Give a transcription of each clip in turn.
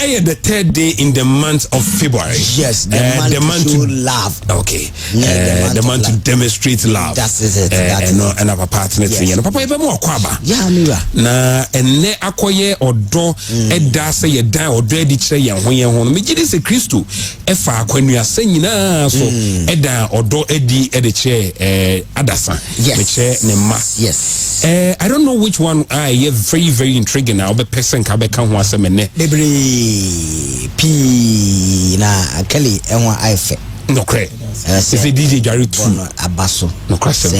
the third day in the month of February. Yes, the month to love. Okay. The month to demonstrate love. That is it. And our partners. Papa, even more kwaba. Yeah, Mira. Na ene akoye odo eda say ye dan odo edi kire ye ho ye ho. Me gidi se Kristo efa akwanua se nyina so eda odo edi kire adasa. Yes. Ne ma. Yes. I don't know which one I very very intriguing now. Be person ka be kan ho asem ne. Bebre P na Kelly enwa ife. No cre. If a DJ Jericho abaso. No question.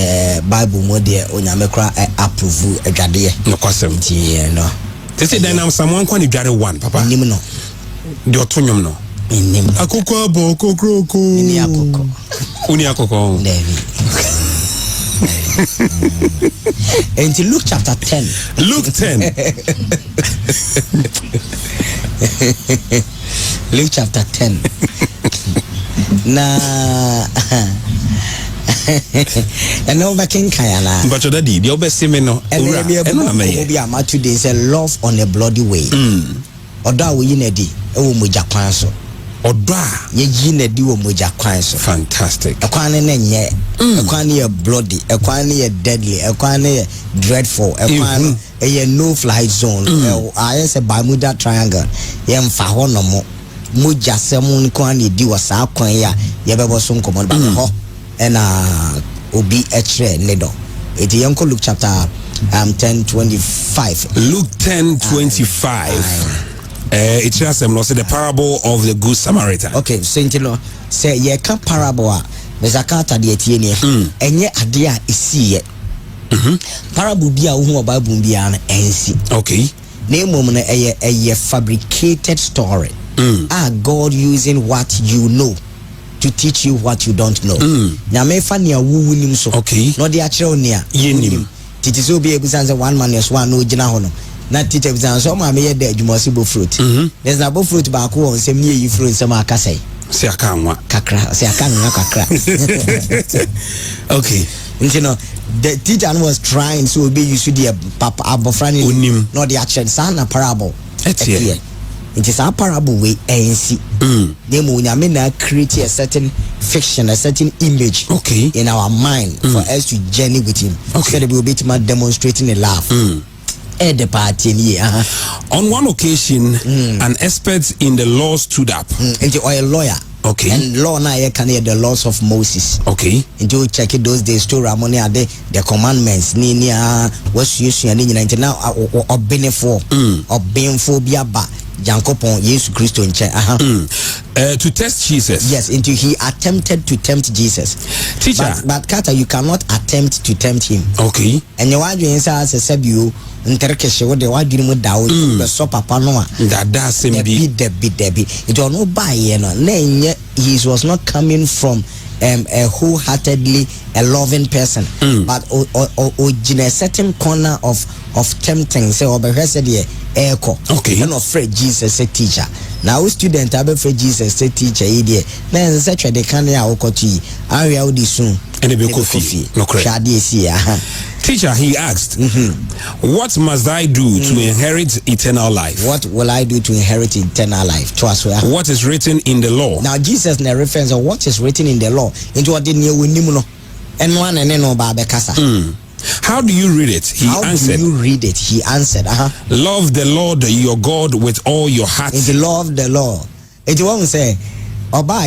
Bible mo de onyame kra approve adwade. No question. No. They say then I'm someone kwani dware one papa. Nim no. De otonyom no. Nim. Akoko abo kokroko. Ni akoko. Uni akoko. And Luke chapter 10. Luke 10. Luke chapter 10. And no baking kayana. But your daddy, the obese me no. And be a match today say love on a bloody way. Oda we inedi e wo Japan so. Oda ye inedi wo Japan so. Fantastic. Ekwane na nye. Ekwane ye bloody, ekwane ye deadly, ekwane ye dreadful, ekwane ye no fly zone. I say Bermuda Triangle. Ye mfa ho no mo. Muja semu nkwane di wasa kwan ya ye bebo so nkomon ba ho. And obi echre nedo. It yanko Luke chapter 10:25. Luke 10:25. It says the parable of the good Samaritan. Okay, Saint-Lo say ye ka parable mezakata de etie ne enye ade a esi ye. Parable bia wo hu Bible bia na ensi. Okay. Na emom na eye fabricated story. God using what you know to teach you what you don't know. Na me fa ne awu nim so. Okay. No de akere onia yenim. Titi so be ebusan say 1 man is 1 no gina ho no. Na teacher ebusan so ma me ye de adwumasi bo fruit. There's na bo fruit ba ko on sem ne yi fruit sem aka say. Se aka anwa. Kakra, se aka anwa kakra. Okay. You know, the teacher was trying so be you should the papa abofrani onim. No the action sana parable. Etie. It is a parable way ANC. Nemo na create a certain fiction, a certain image in our mind for us to journey with him. So that we will be demonstrating a laugh. At the party on one occasion, an expert in the law stood up. And you are a lawyer. Okay. And law na can hear the laws of Moses. Okay. And you check it those days to Ramoni are the commandments. Ni what's you now or benefit or benphobia ba. Jankopon Yesu Christo nche to test Jesus. Yes, into he attempted to tempt Jesus. Teacher, but Kata, you cannot attempt to tempt him. Okay. And you are doing as a sabu nterkeshe wo de wadwiri mu dawo be so papa no a that same be debi it was no buy no na he was not coming from a wholeheartedly a loving person, but in a certain corner of tempting. Say, echo. Okay. And afraid Jesus a teacher. Now student have afraid Jesus a teacher. Idiot. Then such a decane okoti. I will soon. And be coffee. No correct. Teacher, he asked, what must I do to inherit eternal life? What will I do to inherit eternal life? What is written in the law? Now Jesus na reference of what is written in the law into what didn't you know. And one and no babekasa. How do you read it? He answered. How do you read it? He answered. Love the Lord your God with all your heart. It love the Lord. It won't say about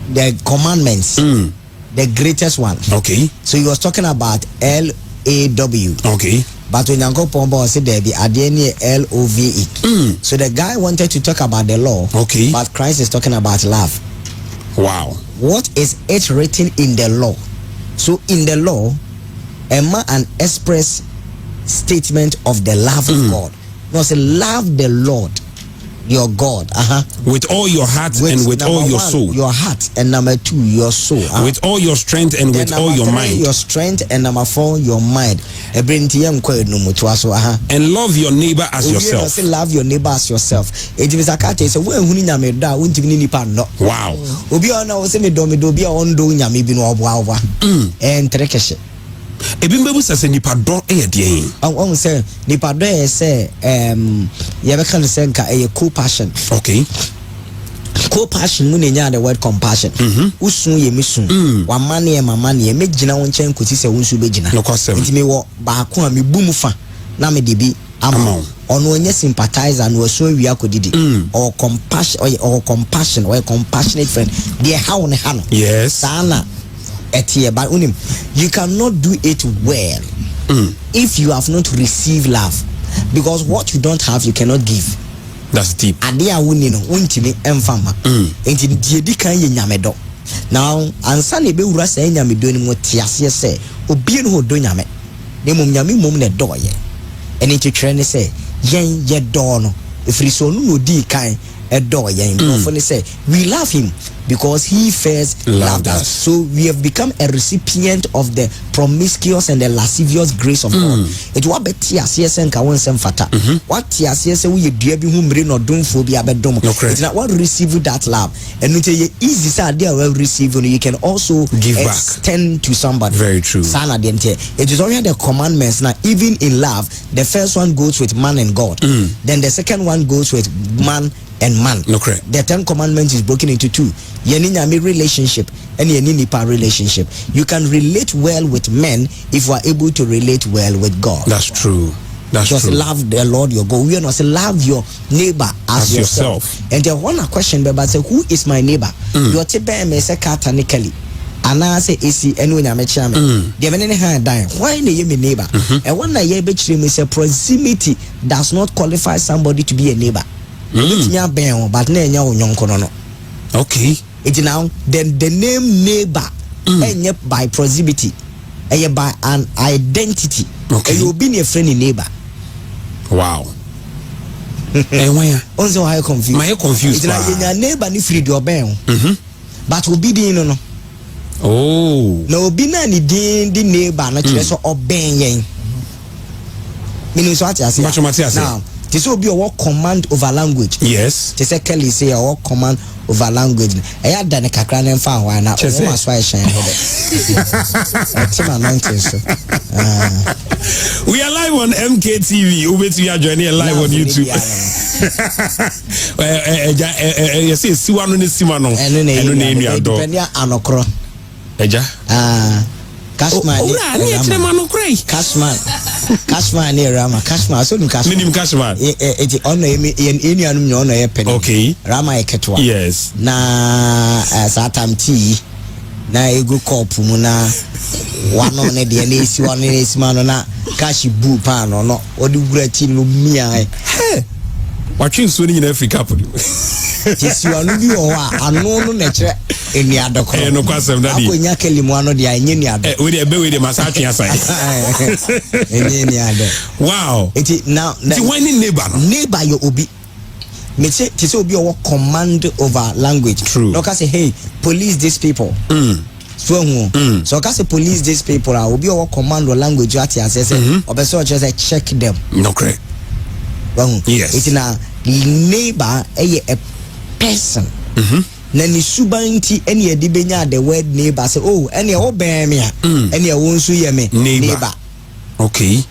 the commandments. The greatest one. Okay. So he was talking about LAW. Okay. But when Yanko Pombo said there be ADN LOVE. So the guy wanted to talk about the law. Okay. But Christ is talking about love. Wow. What is it written in the law? So in the law, an express statement of the love of God. No, say love the Lord your God with all your heart and with all your soul. Your heart, and number 2 your soul. With all your strength and with all your mind. Your strength, and number 4 your mind. And love your neighbor as yourself. Love your neighbor as yourself. It is a cat. It's a way wow. And Ebi mbebu sase nipa don deɛ. On say nipa don say you can say a co-passion. Okay. Co-passion mu nenya the word compassion. Usun ye misun. Wa mane ye mamane ye me gina won chen kosi se wonsu be gina. No kwasem. Nti me wo ba ko a me bu mu fa na me de bi ama. Ono onye sympathizer no so wi akodidi. Or compassion or a compassionate friend. Dey how ne ha no. Yes. Sana etie ba unim. You cannot do it well if you have not received love, because what you don't have you cannot give. That's deep. Ade a woni no wontimi emfama. Enti die di kan ye nyamedo. Now ansa na be wura sa nyamedo ni mo tiase se obi no do nyame. Ne mum nyame mum ne do ye. Eni twetwe ne se yen ye do no efiri so no di kan e do yen. No for ne say we love him because he first loved us. So we have become a recipient of the promiscuous and the lascivious grace of God. It wa beti asese nka won sem fata. What asese we dua bi hu mre no domfo bi abedom. It's not what receive that love. And it easy say they will receive, you can also give extend to somebody. Very true. Sana de nte. It is only the commandments now. Even in love, the first one goes with man and God. Then the second one goes with man and man. The 10 commandments is broken into 2. Yeni nyame relationship and yeni nipa relationship. You can relate well with men if you are able to relate well with God. That's true. That's just true. Love the Lord your God. We are not say love your neighbor as yourself. And the one question but say who is my neighbor? Your tebe me say catanically. And I say AC and when I'm a chairman. The many hand dying. Why na you neighbor? And one na ye be me say proximity does not qualify somebody to be a neighbor. But okay. It now then the name neighbor and by proximity and by an identity. Okay. And you'll be a friendly neighbor. Wow. And why? Also, I confused. My confused. It's like your neighbor ni free your bell. But will be the no. Oh. No, be nani the neighbor not just obeying yen. Meaning what I say. Now. This will be a work command over language. Yes. This is Kelly say a work command over language. I had done a kakran and found one. That's why I shine. We are live on MKTV. We are joining live on YouTube. You see, Siwano ni Simano. Anokro. Eja. Cashman. Cashman near Rama. Cashman. So Cashman. Cashman. It's on any penny. Okay. Rama Eketwa. Yes. Na Satam tea. Na ego cup muna. One on the NAC, one in this man na cash boo pan or not. Or do great in Lumia. Hey. Watching swimming in Africa. Yes, you are new or a no nature in the other corner. No question, Daddy. When you kill him, one of the Inia with a baby, the massage aside. Wow. It is now when neighbor your obi. Me say this will be a command over language. True. Like I say, hey, police these people. So I can say police these people. I will be a command or language. What I say, or better just check them. No correct. Yes. It's na neighbor a person. Nani subanti any dibenya the word neighbor say oh any obey any won so ye me neighbor. Okay.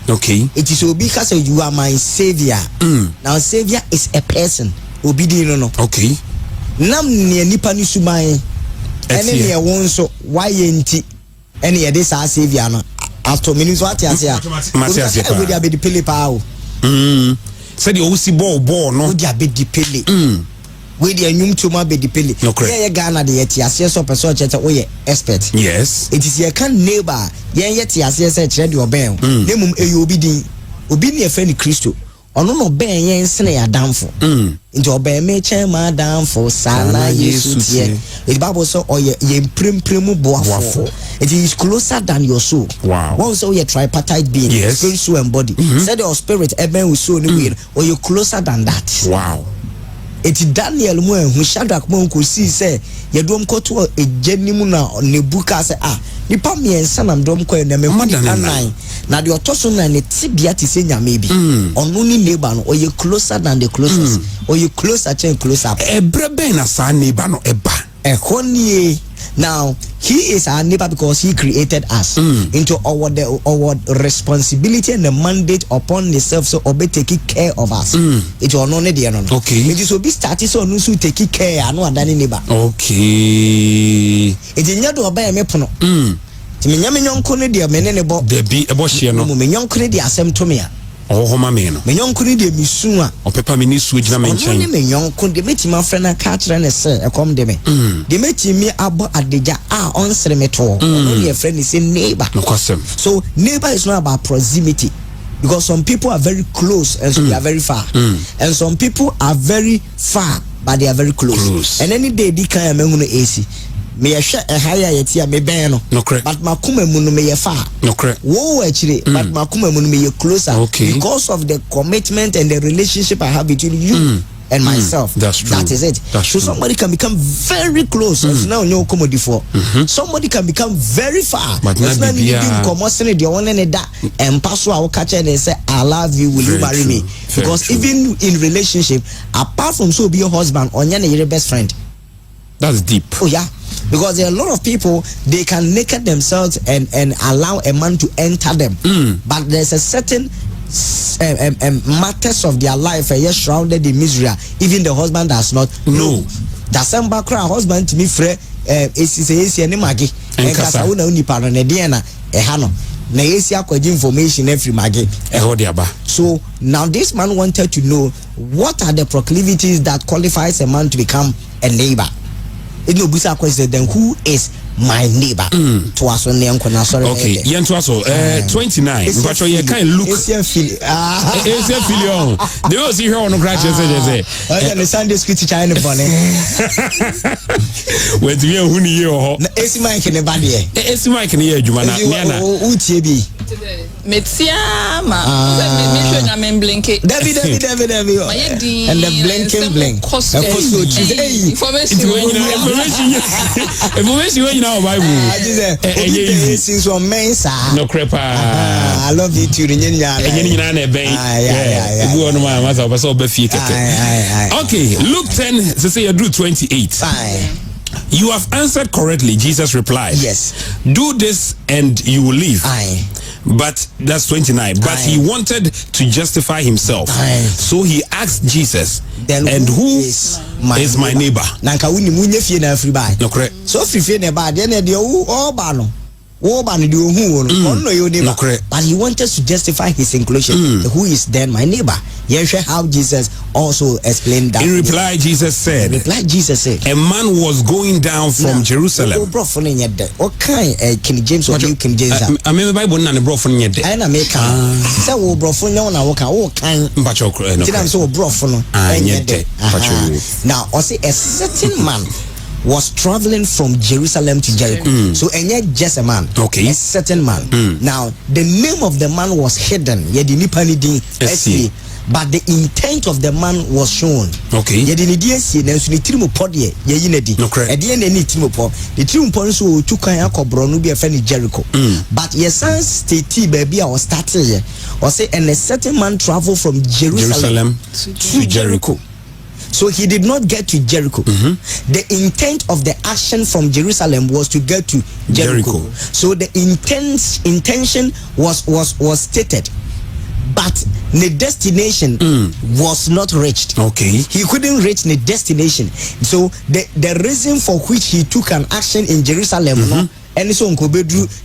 Okay. It is obi ka say you are my savior. Now savior is a person. Obi di no. Okay. Nam ne nipa ni suban any ne won so why enti any this our savior no after minutes what you say we dey be the pele pa o. Said you see ball no we dey be the pele. We dey nyum tuma be the pele. Yeah Ghana dey yet ase so person chete we expert. Yes. It is your can neighbor yen yet ase say kire de oben. Nemum eyi obi din. Obi ne friend Christo. Ono no ben yen sene ya damfo. Into oben me chen ma damfo sana Yesu tie. The Bible say oye ye premu boafo. It is closer than your soul. Wow. One say you tripartite being, yes. Spirit, soul and body. Said your spirit eben with soul ni or you closer than that. Wow. It's Daniel mo hu Shadrach mo ko si say ye dom ko to ejenimu na nebuka say nipa miensa na dom ko na me nan na de otoso na ne tibia ti se nyame bi onu ni neighbor no or you closer than the closest or you closer chain closer up ebrebe na sa neighbor no eba ehoni. Now he is our neighbor because he created us into our responsibility and the mandate upon himself, so obe taking care of us. It will not need no. Okay. It is obe started so no so taking care no adani neighbor. Okay. It is not obe me pono. Me nyame nyonko ne de menene bo. De bi ebo hye no. Me nyonko ne de asem to me a. Oh homa me no. Me nyonko ne de misu a. Opepa me ni su gina me nchen. Ne me nyonko de metima frɛ na ka kire ne se ekom de me. De metimi abo adeja a onsere me to. No ye friend is neighbor. No kwasem. So neighbor is not about proximity, because some people are very close and so they are very far. And some people are very far but they are very close. And any day di kan me hunu AC. Me yehwe ehaya yetia me ben no. No correct. But makuma mu no me ye far. No correct. Wo achire but makuma mu no me ye closer. Okay. Because of the commitment and the relationship I have between you and myself. That's true. That is it. That's so true. somebody can become very close as now you come before. Somebody can become very far. But as not now you come sene the one and that and pass our catch and say I love you, will Very you marry true. me? Very Because true. even in relationship, apart from so be your husband or your best friend. That's deep. Oh yeah. Because there are a lot of people, they can naked themselves and allow a man to enter them. But there's a certain matters of their life shrouded in misery. Even the husband does not know. That's some background husband to me free any magi and Casauna Unipano Nediana Ehano. Na yesi akwaji information every magi. So now this man wanted to know what are the proclivities that qualifies a man to become a neighbor. It no busa question then who is my neighbor? To us on the sorry. Okay, yen to us 29. But you can look. It's your feeling. It's your feeling. They will see her on the graduate say. The Sunday school teacher in the bonnet. When to hear who you It's my in the body. It's my can hear you, man. UTB. Metiama. Me blinky. David. And the blinking blink. Information you know Bible. Since one mensa. No crepa. I love you too. Okay, Luke 10 say you do 28. You have answered correctly, Jesus replied. Yes. Do this and you will live. But that's 29. But he wanted to justify himself. So he asked Jesus, then and who is my neighbor? Nanka wuni munye fie na afribai. No correct. So fie na ba de na de o ba no. Wo ba no de ohu no. No your neighbor. No correct. But he wanted to justify his inclusion. Who is then my neighbor? Here's how Jesus also explained that. In reply, Jesus said, a man was going down from Jerusalem. What kind King James or King James? I mean, the Bible not a bro from yet. I make so bro from now. But you're so bro from now. I say a certain man was traveling from Jerusalem to Jericho. So and yet just a man. Okay. A certain man. Now the name of the man was hidden. But the intent of the man was shown. Okay. The Jericho. But yes, state baby I was starting here. Or say and a certain man traveled from Jerusalem to Jericho. So he did not get to Jericho. The intent of the action from Jerusalem was to get to Jericho. So the intention was stated, but the destination was not reached. Okay. He couldn't reach the destination. So the reason for which he took an action in Jerusalem and so on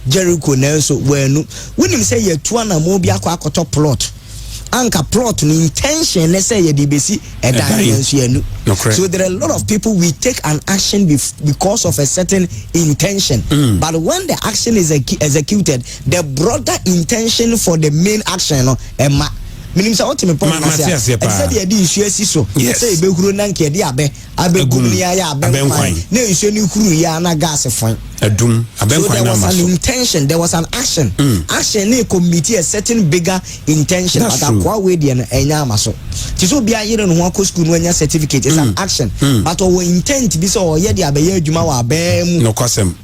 Jericho now so when him say you tuana mo bi akwa plot. Anka plot no intention let's say DBC so there are a lot of people we take an action because of a certain intention, but when the action is executed, the broader intention for the main action minim sa otime point na say e dey issue asiso say be huru na nke dey abegum ni ya abenkwan na issue ni huru ya na gas fon adum abenkwan na maso. There was an intention, there was an action. Action na committee a certain bigger intention, but akwa we dey na enya maso ti so bia yire no ho school no enya certificate is an action, but our intent be so ye dey abeya adwuma wa abem no kwasem.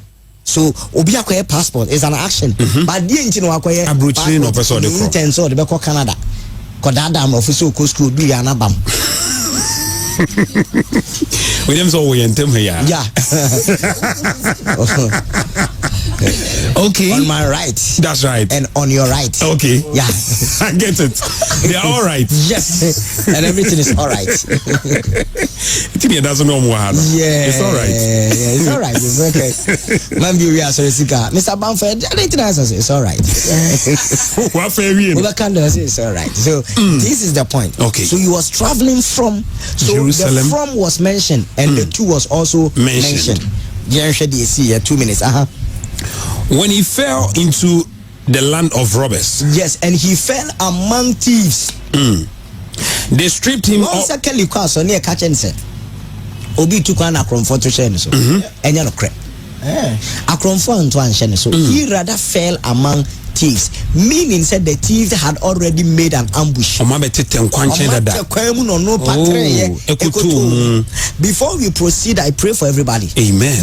So obi akoye passport is an action, but the nti no akoye abrochiri no person de ko intent so de be ko Canada kodada am officer ko school bi ya na bam. them so we enter here. Yeah. Okay. On my right. That's right. And on your right. Okay. Yeah. I get it. They are all right. Yes. And everything is all right. It doesn't know more. Yeah. It's all right. Yeah, it's all right. It's okay. Man, we are sorry, Mr. Bamford. It's all right. What fair we? It's all right. So this is the point. Okay. So he was traveling from Jerusalem. The from was mentioned and the to was also mentioned. Yeah, 2 minutes. When he fell into the land of robbers. Yes, and he fell among thieves. They stripped him off. Obi took an akronfo to share so. Enya no kre. Akronfo anto anhye so. He rather fell among thieves, meaning said the thieves had already made an ambush. Before we proceed, I pray for everybody. Amen.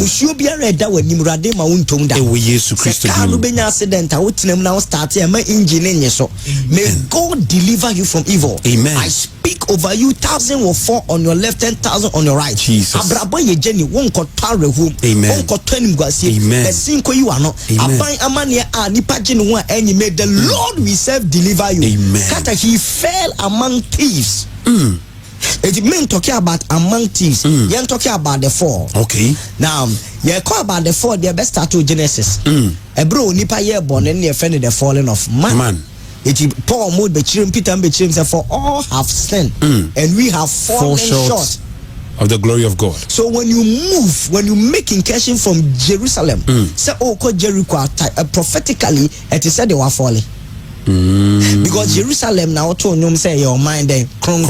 May God deliver you from evil. Amen. I speak over you, 1,000 will fall on your left, 10,000 on your right. Jesus. Amen. Amen. And may the Lord we serve deliver you. Amen. He fell among thieves. It means talking about among thieves. You're talking about the fall. Okay. Now, you call about the fall. The best start to Genesis. A bro nipa ye born and you offended the falling of man. It Paul mood be Peter be said for all have sinned and we have fallen short of the glory of God. So when you move, when you make incursion from Jerusalem, say called Jericho, prophetically it is said they were falling. Because Jerusalem now told you say your mind there kron.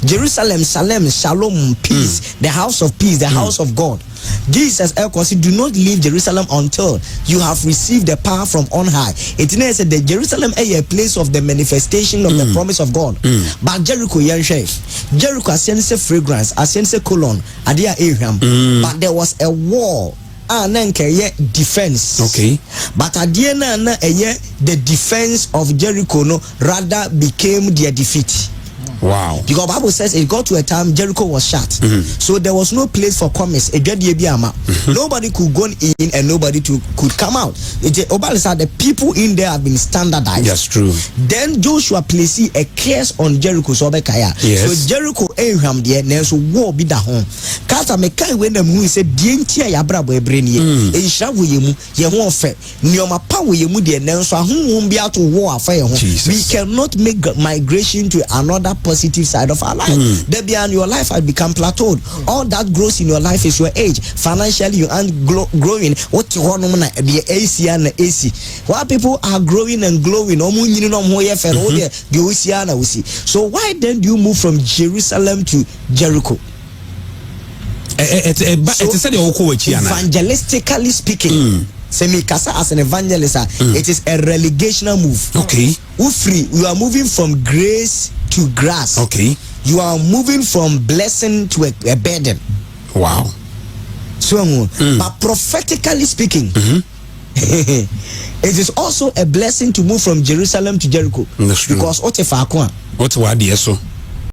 Jerusalem, Salem, Shalom, peace, the house of peace, the house of God. Jesus do not leave Jerusalem until you have received the power from on high. It means that the Jerusalem is a place of the manifestation of the promise of God. But Jericho, Jericho sense fragrance, sense colon, adia Abraham. But there was a wall. Defense. Okay. But at the end the defense of Jericho rather became their defeat. Wow. Because the Bible says it got to a time Jericho was shut. So there was no place for commerce. Nobody could go in and nobody could come out. The people in there have been standardized. That's true. Then Joshua placed a curse on Jericho. Yes. So Jericho Abraham there next war be the home. Kata mekai when the moon said dientia ya brabo ebreni e nhra wo yemu ye ho ofe nioma pa wo yemu de nenso ahonhom bi ato war afa ye ho. We cannot make migration to another positive side of our life. There beyond your life has become plateaued. All that grows in your life is your age. Financially you aren't growing. What you want the AC and the AC. While people are growing and glowing, so why then do you move from Jerusalem to Jericho? Evangelistically speaking, Semikasa as an evangelist, it is a relegational move. Okay. You are moving from grace to grass. Okay. You are moving from blessing to a burden. Wow. So, but prophetically speaking, it is also a blessing to move from Jerusalem to Jericho. That's true. Because what so